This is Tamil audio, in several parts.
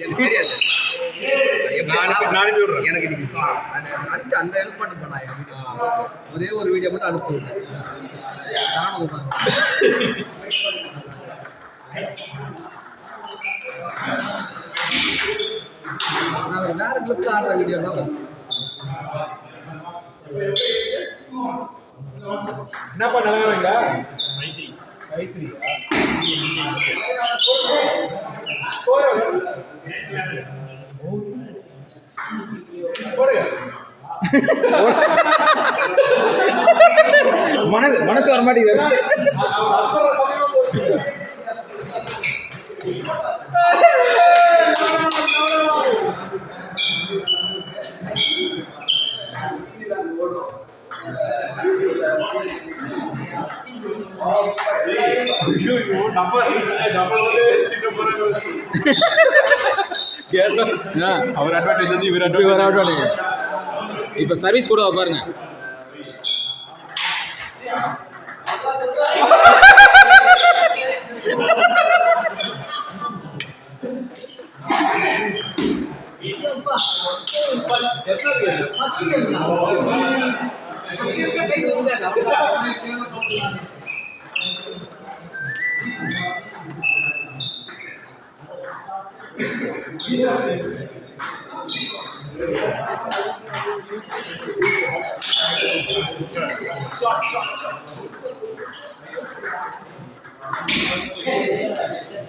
எனக்கு தெரியாது. எனக்கு அடுத்து அந்த ஹெல்ப் பண்ணி பண்ணா ஒரே ஒரு வீடியோ மட்டும் அனுப்பி விட்டேன். வேற கிளிப்ல ஆடுற வீடியோ தான் என்னப்பா நிலவரங்களா கைத்திரி மனசு வர மாட்டேங்குது. அவர் அட்வான்டேஜ் இவர் இப்ப சர்வீஸ் கூட பாருங்க.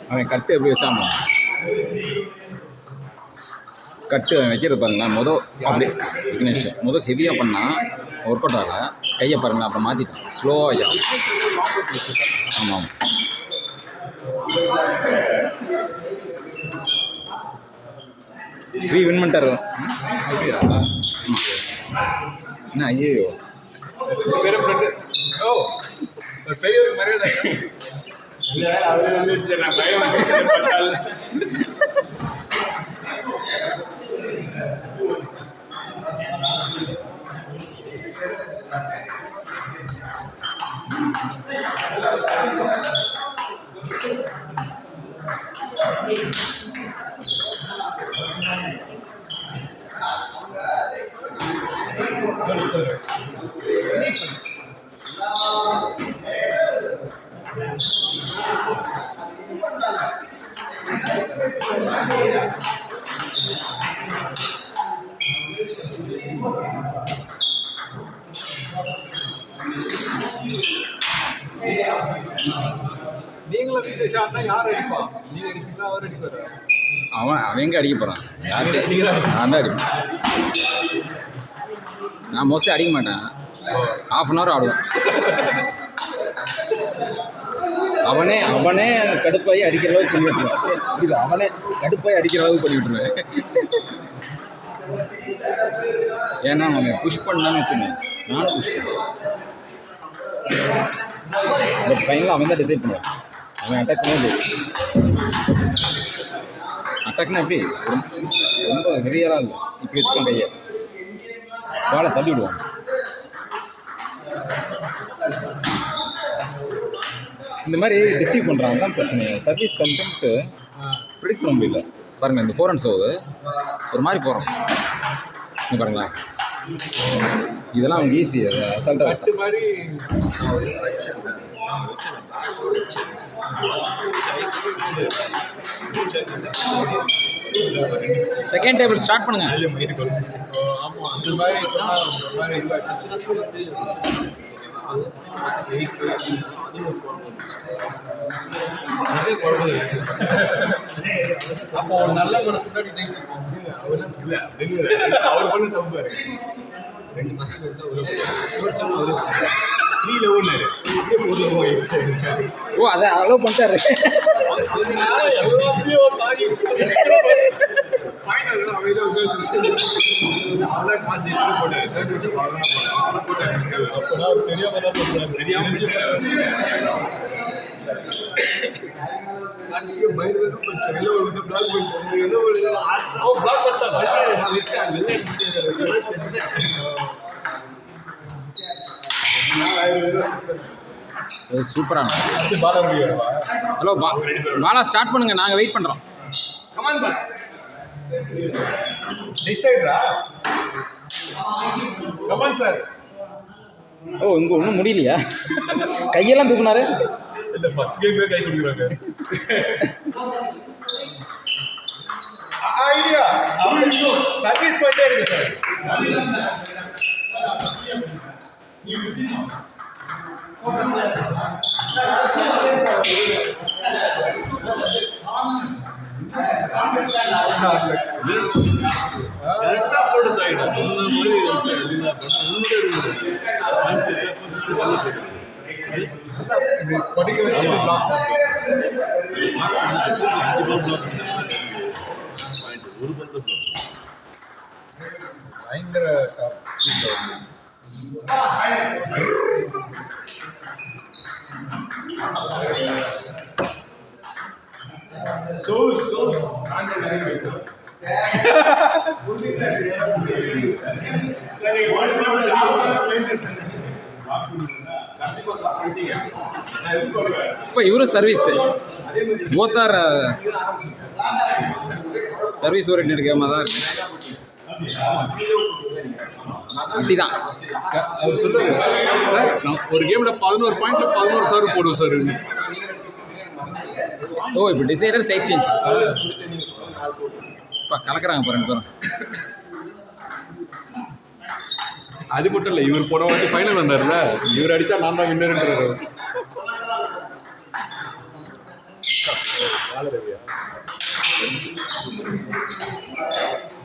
அவன் கட்டு எப்படி வச்சான், கட்டு அவன் வைக்கிறது பாருங்களா. அப்படி விக்னேஷ் ஹெவியாக பண்ணால் ஒர்க் அவுட் ஆகலை. கையை பாருங்களா, அப்புறம் மாற்றிட்டான், ஸ்லோவாக வைக்கிறான். ஆமாம், ஸ்ரீ வின் பண்ணிட்டாரு. என்ன ஐயோ பெரியவருக்கு மரியாதை நான் பயம் நீங்களும் வீட்டு ஷாட்னா யார் அடிப்பா? நீங்க அடிப்பீங்களா, அவர் அடிப்பாரு? அவன் எங்கே அடிக்க போகிறான்? நான் தான் அடிப்பேன். நான் மோஸ்ட்லி அடிக்க மாட்டேன். ½ அன் ஹவர் ஆடுவேன். அவனே கடுப்பாகி அடிக்கிற அளவுக்கு பண்ணி விட்டுருவேன். இது அவனே கடுப்பாகி அடிக்கிற அளவுக்கு பண்ணி விட்டுருவேன். ஏன்னா அவன் புஷ் பண்ணான்னு வச்சுக்கேன், நானும் புஷ் பண்ணுவேன். பட் ஃபைனலாக அவன் தான் டிசைட் பண்ணுவான். அவன் அட்டாக் பண்ணது அட்டாக்னா எப்படி ரொம்ப ஹெவியராக இல்லை. இப்படி வச்சுக்கோங்க, கையை காலை தள்ளி விடுவான். இந்த மாதிரி டிசீவ் பண்ணுறாங்க தான் பிரச்சனை. சர்வீஸ் சம்டைம்ஸு ப்ரிடிக்ட் பண்ண முடியல. பாருங்கள், இந்த 4 ரன்ஸ் ஒரு மாதிரி போகிறோம். இங்கே பாருங்களேன், இதெல்லாம் அவங்க ஈஸி. அசால்ட்டாக மாதிரி செகண்ட் டேபிள் ஸ்டார்ட் பண்ணுங்க. ஆமாம், அந்த மாதிரி அப்போ ஒரு நல்ல மனசு தான் அவர் பண்ண தப்பு. 2 ஃபர்ஸ்ட் ஓ, அதை அலோவ் பண்ணிட்டாரு. சூப்பரான. ஹலோ பாலா, ஸ்டார்ட் பண்ணுங்க, நாங்கள் வெயிட் பண்ணுறோம். டிசைடரா கமான் சார். ஓ இங்கே ஒன்றும் முடியலையா? கையெல்லாம் தூக்குனாரு. இந்த ஃபர்ஸ்ட் கேமே கை கொடுக்குறாங்க. ஐடியா சர்வீஸ் பண்ணிட்டே இருக்கு சார். கரெக்டா போடுதாயிடா சொன்ன மாதிரி படிக்க வச்சு ஒரு பந்து பயங்கர இப்போ இவரும் சர்வீஸ் போத்தார் சர்வீஸ் ஓரியன்ட் கேமாக தான் இருக்கு. அப்படிதான் அவர் சொல்லுவாரு சார், நான் ஒரு கேம்ல 11 பாயிண்ட்ல 11 சர்வ் போடுவோம் சார். ஓ இப்போ டிசைடர் சைட் சேஞ்ச் இப்போ கலக்குறாங்க இப்போ 2 பேரும். அது மட்டும் இல்லை, இவர் போன வாட்டி ஃபைனல் வந்தார்ல, இவர் அடிச்சா நான் தான் வின்னர்ன்றாரு.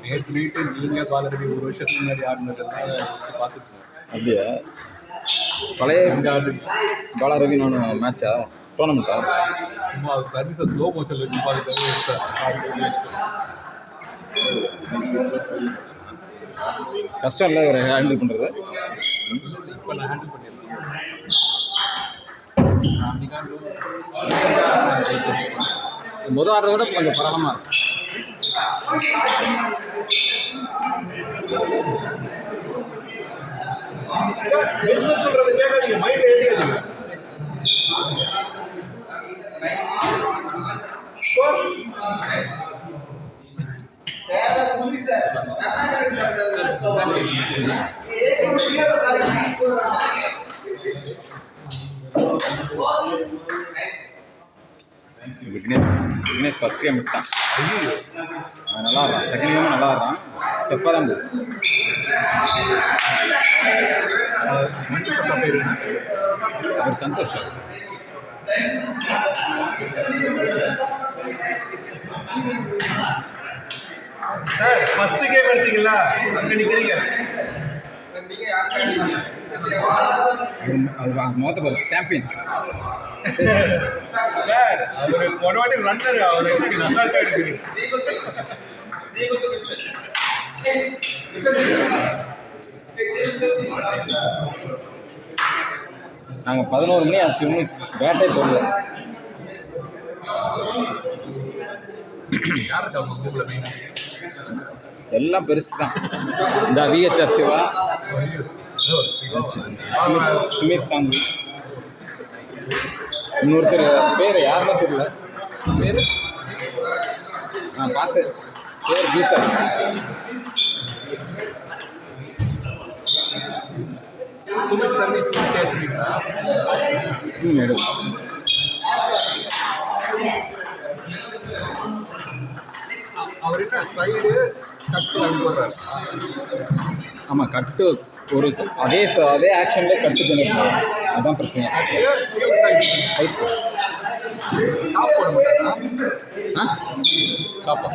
நேற்று நைட்டு நீங்க பாலரவி ஒரு வருஷத்துக்கு முன்னாடி ஆடினதெல்லாம் பார்த்துட்டு அப்படியா? பழைய பாலரவி நானும் மேட்சா டோர்னமெண்ட்டா? சும்மா சர்வீஸை ஸ்லோ மோஷன்ல வச்சு பார்த்துட்டு கஷ்டம் இல்லை இவரை ஹேண்டில் பண்ணுறது. இப்போ நான் ஹேண்டில் பண்ணிடுறேன். முதல் ஆடுறத விட கொஞ்சம் பரவமாக இருக்கு. சார் வில்சன் சொல்றதை கேட்காதீங்க, மைண்ட் ஏறிக்காதீங்க. விக்னேஷ் ஃபர்ஸ்ட் கேம் விட்டான். அவன் நல்லா ஆடுறான். செகண்ட் கேமும் நல்லா ஆடுறான். டஃப்பாக தான் போகுது. ஒரு சந்தோஷம். சார் ஃபர்ஸ்ட் கேம் எடுத்தீங்களா, அங்க நிக்கிறீங்க. மொத்த பேர் சாம்பியன் சார். அவரு போன வாட்டி ரன்னர், அவர் எப்படி அசால்ட்டா எடுக்குது. நாங்கள் 11 மணி ஆச்சு, இன்னும் பேட்டே போடல. யாருக்கா முதுகுல மெயின்? எல்லாம் பெருசு தான். இந்த விஹெச்ஆர் சிவா, சுமித் சாங்கு, இன்னொருத்தர் பேர் யாருன்னா தெரியல. பேரு நான் பார்த்து பேர் பீசா. சுமித் சர்வீஸ் சேர்த்துக்கிட்டா எடு. அவர் என்ன சைடு கட்டு போடுறாரு. ஆமாம் கட்டு ஒரு அதே ஆக்ஷன்லேயே கட்டு ஜெனரேட். அதுதான் பிரச்சனை. டாப் போட மாட்டாங்க. ஆ சாப்பா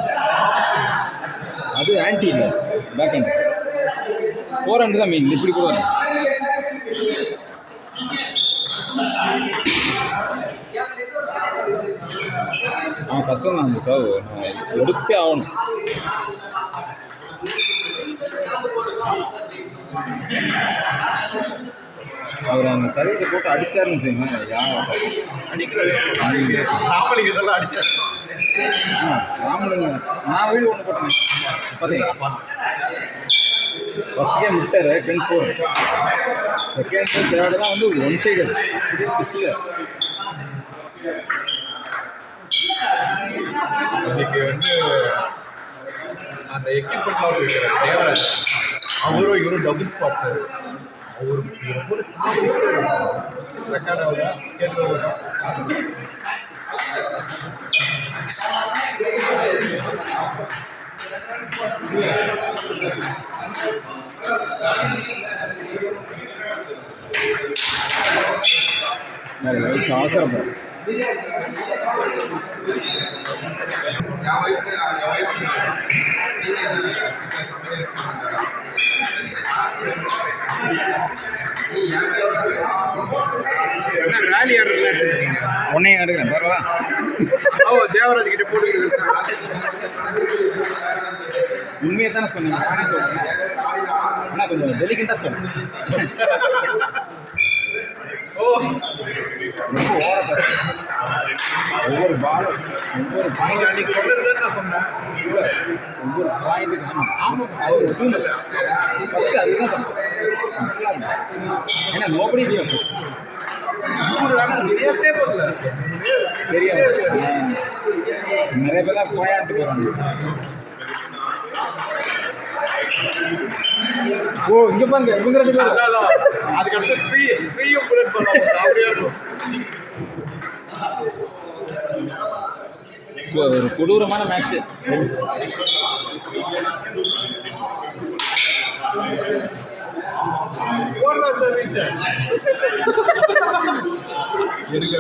அது ஆன்டி இல்லை, பேக் ஹேண்ட். 4 ஹேண்டு தான் மெயின். இப்படி கூட வரும். கஷ்டம் தான் அந்த சார், எடுத்தே ஆகணும். அவர் அந்த சர்வீஸை போட்டு அடிச்சாருன்னு வச்சுக்கோங்க. ராமலிங்க இதெல்லாம் அடிச்சார். ராமலிங்க நான் வீடு ஒன்று போட்டேன் பார்த்தீங்களா? ஃபஸ்ட் கேம் விட்டார் 10-4. செகண்ட் தேர்டெல்லாம் வந்து 1 சைடு பிச்சில். இன்னைக்கு வந்து அந்த எக்யூப்மெண்ட் அவுட் வைக்கிறாரு தேவராஜ். அவரும் இவரும் டபுள் ஸ்பாட். அவரு இவரை கூட சாப்பிட்டு ரெக்கார்ட் ஆகுதா கேட்டு அவசரப்படும். என்ன ரேலி ஆர்டர்லாம் எடுத்துருக்கீங்க? உன்னையும் எடுக்கிறேன் பரவா. தேவராஜ் கிட்ட போட்டு உண்மையை தானே சொன்னீங்க, நானே சொல்றேன். ஆனால் கொஞ்சம் டெலிகண்டாக சொல்றேன். ரொம்ப ஓர ஒவ்வொரு பாலும் ஒவ்வொரு பாயிண்ட் அன்னைக்கு சொன்னது நான் சொன்னேன். ஒவ்வொரு பாயிண்ட்டுக்கு ஆமாம் அவர் ஃபஸ்ட்டு அதுதான் சொல்றேன். ஏன்னா நோபடி செய்யும் சரியா நிறைய பேர் தான் போயான்ட்டு போகிறாங்க. ஓ இங்கே பாருங்க இவங்க ரெண்டு பேரும் அதுக்கு அடுத்து ஸ்ரீயும் புல்லட் பண்ணலாம் அப்படியே இருக்கும். ஒரு கொடூரமான மேட்ச்சு. போடுறா சர்வீஸ் எனக்கு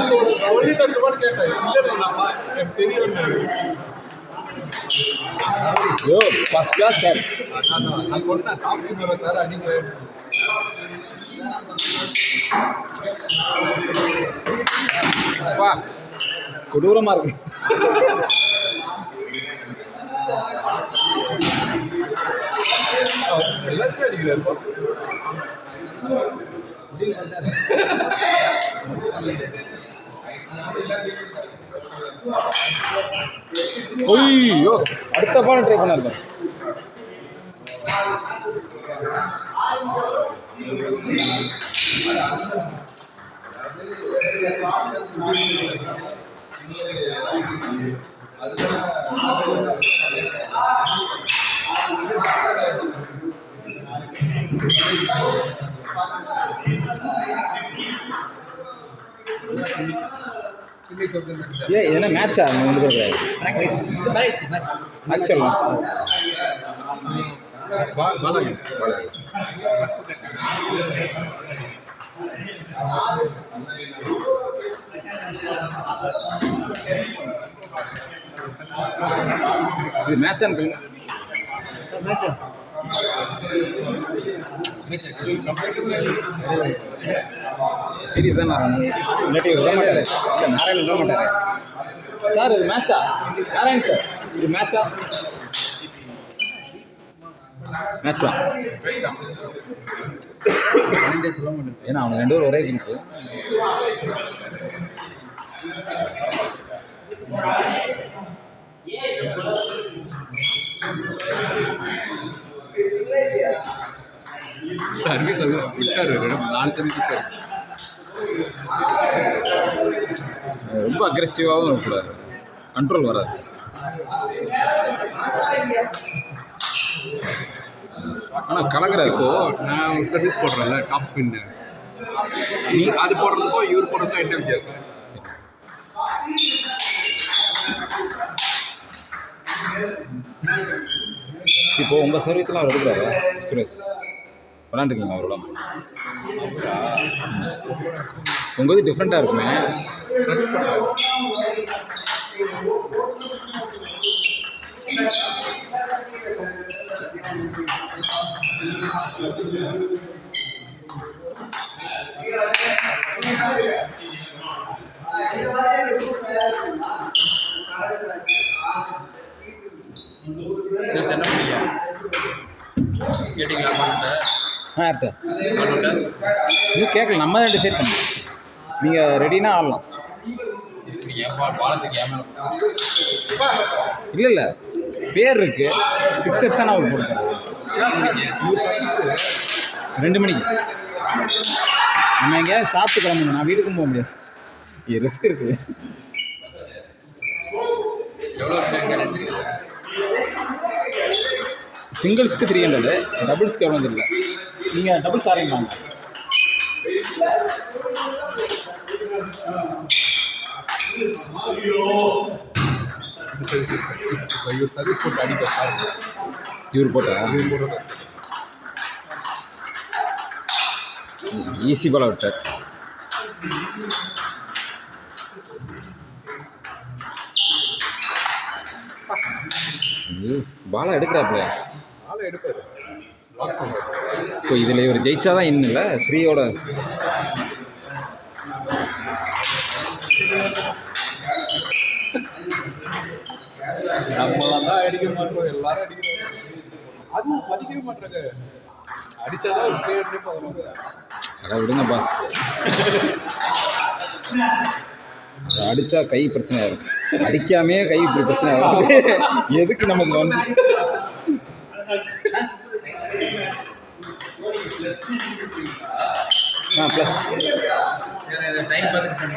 சொல்லி தருமான்னு கேட்டேன். இல்லை தெரியும் யோ ஃபர்ஸ்ட் கிளாஸ் சார். நான் சொன்னேன் டாப் டீம் சார் அடிங்க. அப்பா கொடூரமா இருக்கு. எல்லாருமே அடிக்கிறாரு. ஐயோ அடுத்த பால் ட்ரை பண்ண இருக்கேன். என்ன மேட்சா ஆக்சுவல் பாலாஜி இது மேட்சான்னு சீரியஸ் தான் நான் இல்லாட்டி விட மாட்டாரு. இல்லை நாராயணன் விட மாட்டாரு சார். இது மேட்சா நாராயண் சார்? இது மேட்சா? மேட்ச் தான். ஏன்னா அவங்க ரெண்டு பேரும் ஒரே குரூப்பு. சர்வீஸ் விட்டாரு 4 சர்வீஸ் விட்டாரு. ரொம்ப அக்ரெசிவாகவும் இருக்கக்கூடாது, கண்ட்ரோல் வராது. ஆனால் கலக்கிறாரு. இப்போ நான் ஒரு சர்வீஸ் போடுறேன்ல டாப் ஸ்பின்னு, நீ அது போடுறதுக்கும் இவர் போடுறதுக்கும் என்ன வித்தியாசம்? இப்போ உங்கள் சர்வீஸ்லாம் அவர் எடுக்கிறாரா சுரேஷ்? விளாண்டுருக்கீங்க அவரோட? உங்கள் இது டிஃப்ரெண்ட்டாக இருக்குமே. நீ கேட்கல, நம்ம தான் டிசைட் பண்ணோம். நீங்கள் ரெடினா ஆடலாம். இல்லை இல்லை பேர் இருக்கு, பிக்சர்ஸ் தான் நான் போட்டுருக்கேன். 2 மணிக்கு நம்ம எங்கேயாவது சாப்பிட்டு கிளம்பணும். நான் வீட்டுக்கும் போக முடியாது, ரிஸ்க் இருக்குது. சிங்கிள்ஸ்க்கு 300, டபுள்ஸ்க்கு எவ்வளோ தெரியல. நீங்கள் டபுள்ஸ் ஆடுறீங்களாங்க? இப்போ இவர் சர்வீஸ் போட்டு அடிக்க பாருங்க. இவர் போட்டா இவர் போடுறது ஈஸி பால் விட்டார். பாலா எடுக்கிறாப்புல. ஆளை எடுப்பாரு. லாக் பண்ணுவாரு. இப்போ இதில் இவர் ஜெயிச்சாதான் இன்னும் இல்லை 3யோட. நம்மளாம் தான் அடிக்க மாட்டோம், எல்லாரும் அடிக்கிறாங்க. அதுவும் மதிக்கவே மாட்டாங்க. அடிச்சாதான் ஒரு பிளேயர்னே பார்க்குறாங்க. அட விடுங்க பாஸ். அடித்தா கை பிரச்சனை ஆகும். அடிக்காமே கை இப்படி பிரச்சனை ஆகும். எதுக்கு நமக்கு வந்து ப்ளஸ் டைம் பார்த்துட்டு